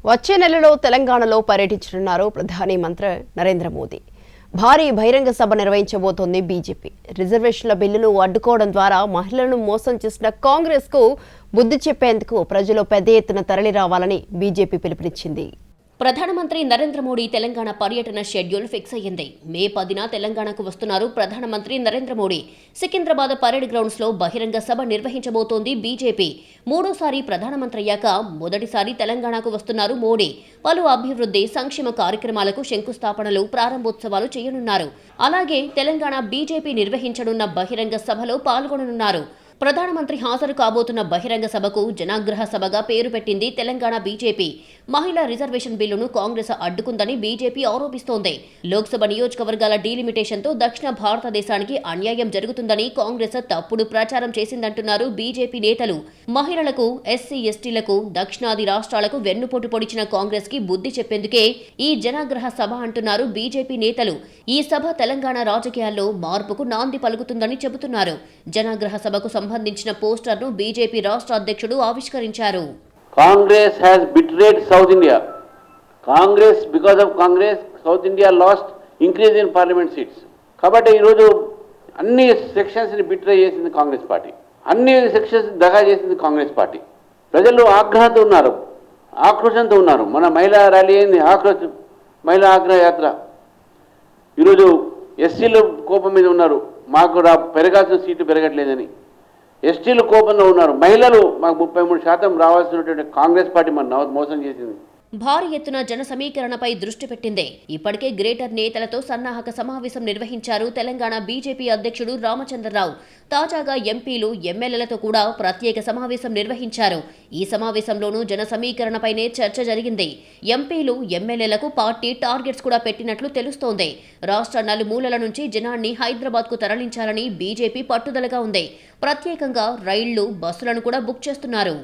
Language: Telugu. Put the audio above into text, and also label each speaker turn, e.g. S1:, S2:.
S1: వచ్చే నెలలో తెలంగాణలో పర్యటించనున్నారు ప్రధాని మంత్రి నరేంద్ర మోదీ. భారీ బహిరంగ సభ నిర్వహించబోతోంది బీజేపీ. రిజర్వేషన్ల బిల్లును అడ్డుకోవడం ద్వారా మహిళలను మోసం చేసిన కాంగ్రెస్ కు బుద్ధి చెప్పేందుకు ప్రజలు పెద్ద ఎత్తున తరలి రావాలని బీజేపీ పిలుపునిచ్చింది.
S2: ప్రధానమంత్రి నరేంద్ర మోడీ తెలంగాణ పర్యటన షెడ్యూల్ ఫిక్స్ అయ్యింది. మే 10న తెలంగాణకు వస్తున్నారు ప్రధానమంత్రి నరేంద్ర మోడీ. సికింద్రాబాద్ పరేడ్ గ్రౌండ్స్ లో బహిరంగ సభ నిర్వహించబోతోంది బీజేపీ. మూడోసారి ప్రధానమంత్రి అయ్యాక మొదటిసారి తెలంగాణకు వస్తున్నారు మోడీ. పలు అభివృద్ధి సంక్షేమ కార్యక్రమాలకు శంకుస్థాపనలు, ప్రారంభోత్సవాలు చేయనున్నారు. అలాగే తెలంగాణ బీజేపీ నిర్వహించనున్న బహిరంగ సభలో పాల్గొననున్నారు. ప్రధానమంత్రి హాజరు కాబోతున్న బహిరంగ సభకు జనాగ్రహ సభగా పేరు పెట్టింది తెలంగాణ బీజేపీ. మహిళా రిజర్వేషన్ బిల్లును కాంగ్రెస్ అడ్డుకుందని బీజేపీ ఆరోపిస్తోంది. లోక్సభ నియోజకవర్గాల డీలిమిటేషన్తో దక్షిణ భారతదేశానికి అన్యాయం జరుగుతుందని కాంగ్రెస్ తప్పుడు ప్రచారం చేసిందంటున్నారు బీజేపీ నేతలు. మహిళలకు, ఎస్సీ ఎస్టీలకు, దక్షిణాది రాష్ట్రాలకు వెన్నుపోటు పొడిచిన కాంగ్రెస్ కి బుద్ధి చెప్పేందుకే ఈ జనాగ్రహ సభ అంటున్నారు బీజేపీ నేతలు. ఈ సభ తెలంగాణ రాజకీయాల్లో మార్పుకు నాంది పలుకుతుందని చెబుతున్నారు. జనాగ్రహ సభకు సంబంధించిన పోస్టర్ను బీజేపీ రాష్ట్ర అధ్యక్షుడు ఆవిష్కరించారు.
S3: Congress has betrayed South India. Because of Congress, South India lost increase in parliament seats. కాబట్టి ఈరోజు అన్ని సెక్షన్స్ని బిట్రే చేసింది కాంగ్రెస్ పార్టీ, అన్ని సెక్షన్స్ దగా చేసింది కాంగ్రెస్ పార్టీ. ప్రజలు ఆగ్రహంతో ఉన్నారు, ఆక్రోశంతో ఉన్నారు. మన మహిళా ర్యాలీ అయింది, మహిళా ఆగ్రహ యాత్ర. ఈరోజు ఎస్సీలు కోపం మీద ఉన్నారు, మాకు పెరగాల్సిన సీటు పెరగట్లేదని. ఎస్టీలు కోపంలో ఉన్నారు. మహిళలు మాకు 33% రావాల్సినటువంటి కాంగ్రెస్ పార్టీ మన మోసం చేసింది.
S2: భారీ ఎత్తున జన సమీకరణపై దృష్టి పెట్టింది. ఇప్పటికే గ్రేటర్ నేతలతో సన్నాహక సమావేశం నిర్వహించారు తెలంగాణ బీజేపీ అధ్యక్షుడు రామచంద్రరావు. తాజాగా ఎంపీలు, ఎమ్మెల్యేలతో కూడా ప్రత్యేక సమావేశం నిర్వహించారు. ఈ సమావేశంలోనూ జన సమీకరణపైనే చర్చ జరిగింది. ఎంపీలు, ఎమ్మెల్యేలకు పార్టీ టార్గెట్స్ కూడా పెట్టినట్లు తెలుస్తోంది. రాష్ట్ర నలుమూలల నుంచి జనాన్ని హైదరాబాద్కు తరలించాలని బీజేపీ పట్టుదలగా ఉంది. ప్రత్యేకంగా రైళ్లు, బస్సులను కూడా బుక్ చేస్తున్నారు.